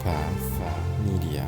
Media.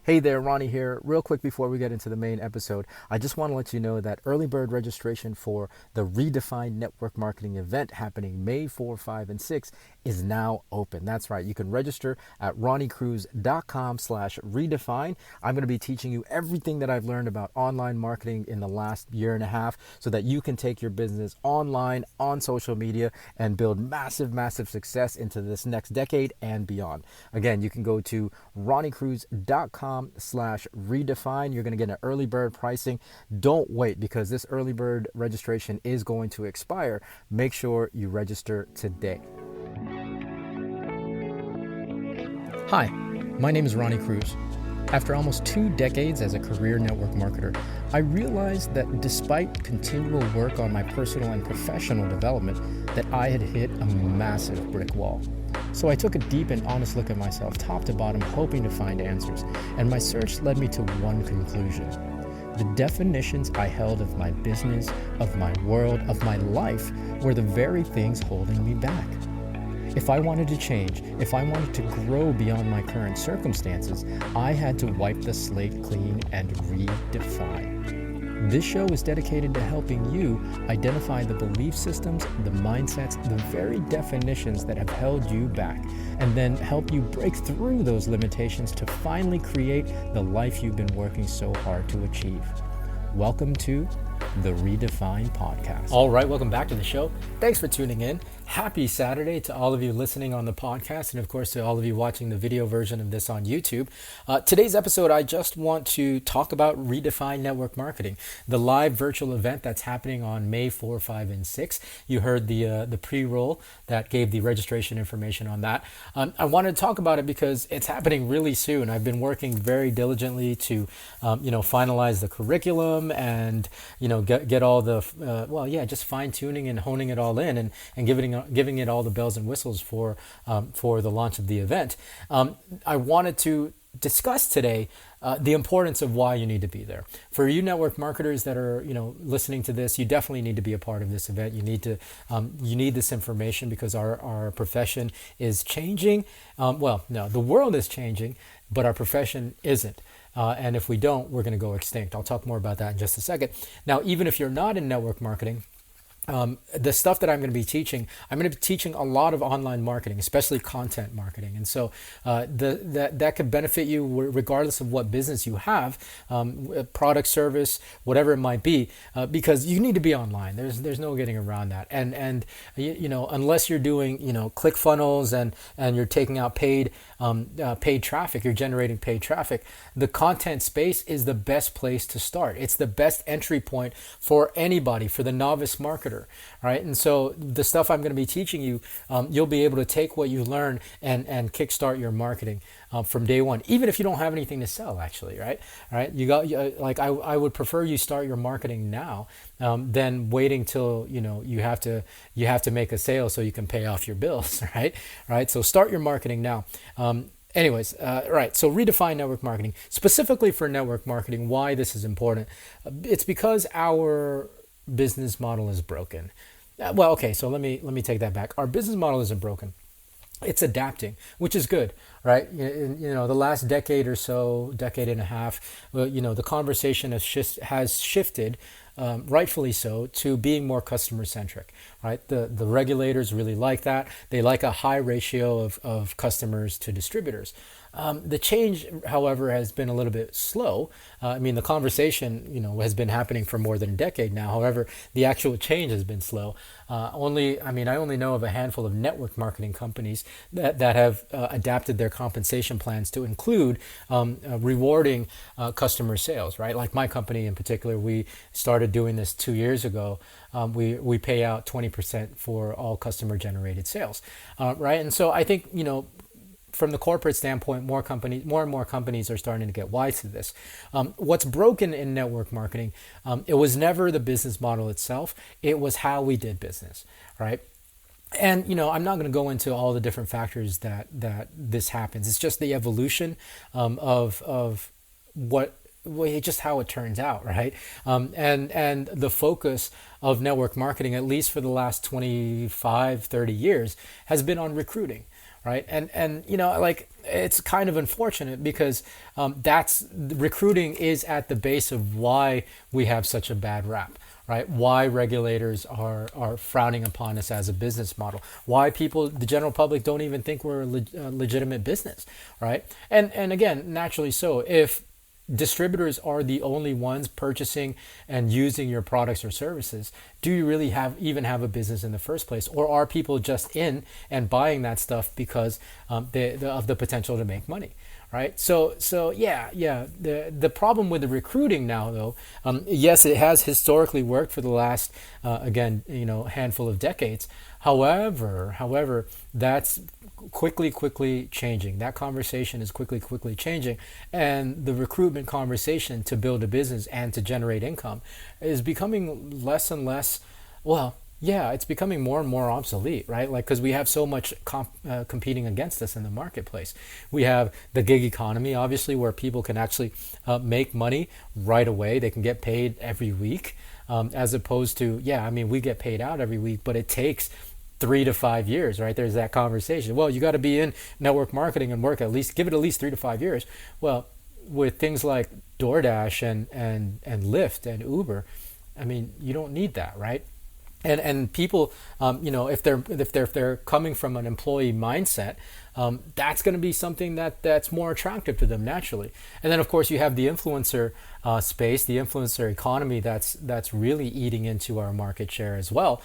Hey there, Ronnie here. Real quick before we get into the main episode, I just want to let you know that early bird registration for the ReDEFINE Network Marketing event happening May 4, 5, and 6 is now open. That's right. You can register at ronniecruz.com/redefine. I'm going to be teaching you everything that I've learned about online marketing in the last year and a half so that you can take your business online, on social media, and build massive success into this next decade and beyond. Again, you can go to ronniecruz.com/redefine. You're going to get an early bird pricing. Don't wait because this early bird registration is going to expire. Make sure you register today. Hi, my name is Ronnie Cruz. After almost 2 decades as a career network marketer, I realized that despite continual work on my personal and professional development, that I had hit a massive brick wall. So I took a deep and honest look at myself, top to bottom, hoping to find answers. And my search led me to one conclusion. The definitions I held of my business, of my world, of my life were the very things holding me back. If I wanted to change, if I wanted to grow beyond my current circumstances, I had to wipe the slate clean and redefine. This show is dedicated to helping you identify the belief systems, the mindsets, the very definitions that have held you back, and then help you break through those limitations to finally create the life you've been working so hard to achieve. Welcome to the ReDEFINE podcast. All right, welcome back to the show. Thanks for tuning in. Happy Saturday to all of you listening on the podcast, and of course to all of you watching the video version of this on YouTube. Today's episode, I just want to talk about ReDEFINE Network Marketing, the live virtual event that's happening on May 4, 5, and 6. You heard the pre-roll that gave the registration information on that. I wanted to talk about it because it's happening really soon. I've been working very diligently to, finalize the curriculum and, get all the, just fine tuning and honing it all in and giving it all the bells and whistles for the launch of the event. I wanted to discuss today the importance of why you need to be there. For you network marketers that are listening to this, you definitely need to be a part of this event. You need this information because our profession is changing. The world is changing, but our profession isn't. And if we don't, we're going to go extinct. I'll talk more about that in just a second. Now, even if you're not in network marketing, the stuff that I'm going to be teaching, I'm going to be teaching a lot of online marketing, especially content marketing. And so that could benefit you regardless of what business you have, product, service, whatever it might be, because you need to be online. There's no getting around that. And unless you're doing, ClickFunnels and you're taking out paid traffic, you're generating paid traffic, the content space is the best place to start. It's the best entry point for anybody, for the novice marketer. Right. And so the stuff I'm going to be teaching you, you'll be able to take what you learn and kickstart your marketing from day one, even if you don't have anything to sell, actually. Right. All right. I would prefer you start your marketing now than waiting till, you have to make a sale so you can pay off your bills. Right. So start your marketing now. Anyways, right. So ReDEFINE Network Marketing, specifically for network marketing, why this is important. It's because our business model is broken. So let me take that back. Our business model isn't broken. It's adapting, which is good, right? The last decade or so, decade and a half, the conversation has shifted, rightfully so, to being more customer centric, right? The regulators really like that. They like a high ratio of customers to distributors. The change, however, has been a little bit slow. The conversation, has been happening for more than a decade now. However, the actual change has been slow. I only know of a handful of network marketing companies that have adapted their compensation plans to include rewarding customer sales, right? Like my company in particular, we started doing this 2 years ago. We pay out 20% for all customer generated sales, right? And so I think, from the corporate standpoint, more and more companies are starting to get wise to this. What's broken in network marketing, it was never the business model itself. It was how we did business, right? And, I'm not going to go into all the different factors that this happens. It's just the evolution of just how it turns out, right? And the focus of network marketing, at least for the last 25, 30 years, has been on recruiting. right? And like it's kind of unfortunate because that's recruiting is at the base of why we have such a bad rap. Right? Why regulators are frowning upon us as a business model? Why people, the general public, don't even think we're a legitimate business, right? And again, naturally so. If distributors are the only ones purchasing and using your products or services, do you really even have a business in the first place, or are people just in and buying that stuff because of the potential to make money? Right. So yeah. The problem with the recruiting now, though, yes, it has historically worked for the last, again, handful of decades. However, that's quickly changing. That conversation is quickly changing, and the recruitment conversation to build a business and to generate income is becoming less and less. Well, yeah, it's becoming more and more obsolete, right? Like, because we have so much competing against us in the marketplace. We have the gig economy, obviously, where people can actually make money right away. They can get paid every week, as opposed to, we get paid out every week, but it takes 3 to 5 years, right? There's that conversation. Well, you got to be in network marketing and give it at least 3 to 5 years. Well, with things like DoorDash and Lyft and Uber, you don't need that, right? And people, if they're coming from an employee mindset, that's going to be something that's more attractive to them naturally. And then of course you have the influencer space, the influencer economy that's really eating into our market share as well.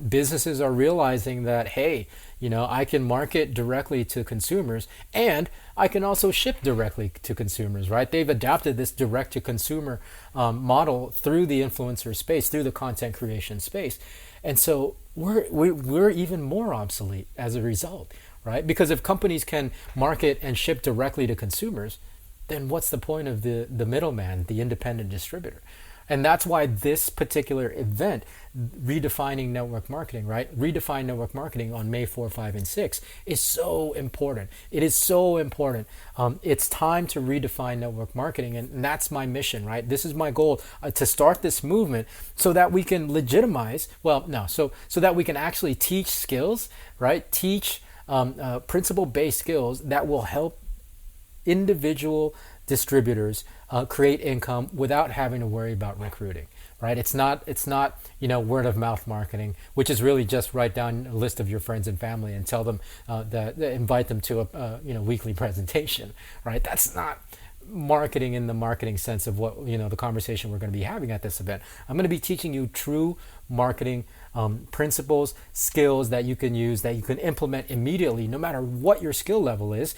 Businesses are realizing that, hey, I can market directly to consumers and I can also ship directly to consumers, right? They've adapted this direct to consumer model through the influencer space, through the content creation space. And so we're even more obsolete as a result, right? Because if companies can market and ship directly to consumers, then what's the point of the middleman, the independent distributor? And that's why this particular event, Redefining Network Marketing, right? Redefine Network Marketing on May 4, 5, and 6 is so important. It is so important. It's time to redefine network marketing, and that's my mission, right? This is my goal, to start this movement so that we can so that we can actually teach skills, right? Teach principle-based skills that will help individual distributors create income without having to worry about recruiting, right? It's not word of mouth marketing, which is really just write down a list of your friends and family and tell them invite them to a weekly presentation, right? That's not marketing in the marketing sense of what the conversation we're going to be having at this event. I'm going to be teaching you true marketing principles, skills that you can use, that you can implement immediately, no matter what your skill level is.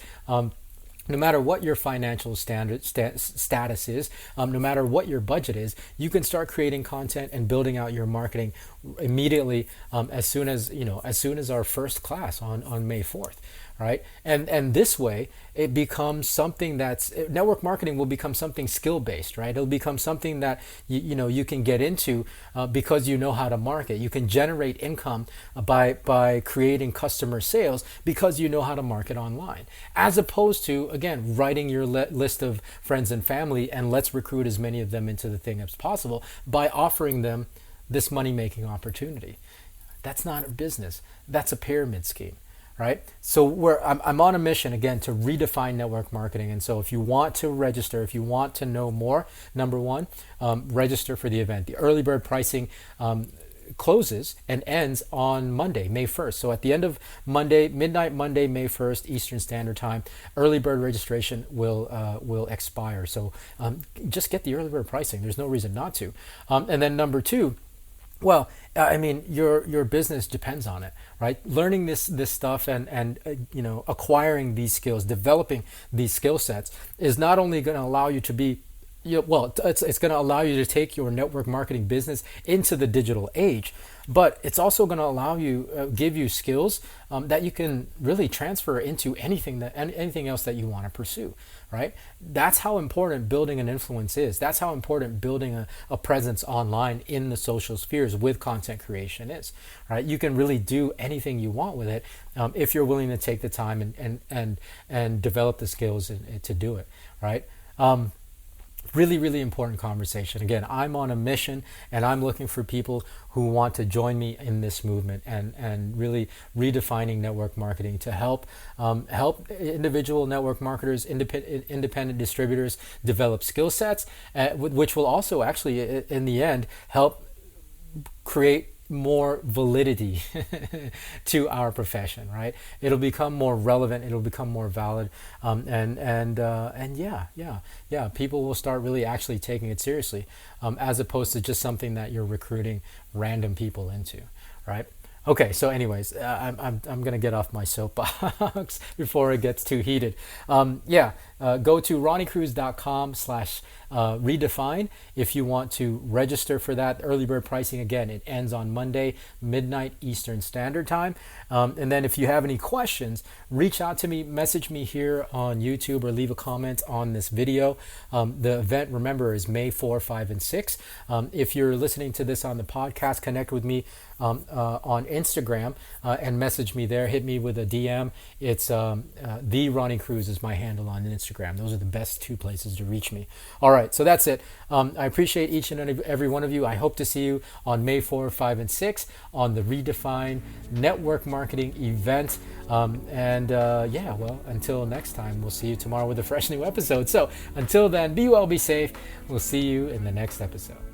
No matter what your financial status is, no matter what your budget is, you can start creating content and building out your marketing immediately, as soon as our first class on May 4th, right? And this way, it becomes something network marketing will become something skill-based, right? It'll become something that you can get into because you know how to market. You can generate income by creating customer sales because you know how to market online, as opposed to, again, writing your list of friends and family and let's recruit as many of them into the thing as possible by offering them this money-making opportunity. That's not a business. That's a pyramid scheme. Right? So I'm on a mission, again, to redefine network marketing. And so if you want to register, if you want to know more, number one, register for the event. The early bird pricing closes and ends on Monday, May 1st. So at the end of midnight Monday, May 1st, Eastern Standard Time, early bird registration will expire. So just get the early bird pricing. There's no reason not to. And then number two, well, your business depends on it, right? Learning this stuff and acquiring these skills, developing these skill sets is not only going to allow you to be, it's going to allow you to take your network marketing business into the digital age, but it's also going to allow you, give you skills that you can really transfer into anything else that you want to pursue, right? That's how important building an influence is. That's how important building a presence online in the social spheres with content creation is, right? You can really do anything you want with it if you're willing to take the time and develop the skills to do it, right? Really, really important conversation. Again, I'm on a mission and I'm looking for people who want to join me in this movement and really redefining network marketing to help help individual network marketers, independent distributors develop skill sets, which will also actually, in the end, help create more validity to our profession, right? It'll become more relevant. It'll become more valid, and yeah. People will start really actually taking it seriously, as opposed to just something that you're recruiting random people into, right? Okay, so anyways, I'm gonna get off my soapbox before it gets too heated. Go to ronniecruz.com/redefine if you want to register for that. Early bird pricing, again, it ends on Monday, midnight Eastern Standard Time. And then if you have any questions, reach out to me, message me here on YouTube, or leave a comment on this video. The event, remember, is May 4, 5, and 6. If you're listening to this on the podcast, connect with me on Instagram and message me there. Hit me with a DM. It's the Ronnie Cruz is my handle on Instagram. Those are the best two places to reach me. All right, so that's it. I appreciate each and every one of you. I hope to see you on May 4, 5, and 6 on the ReDEFINE Network Marketing event. Until next time, we'll see you tomorrow with a fresh new episode. So until then, be well, be safe. We'll see you in the next episode.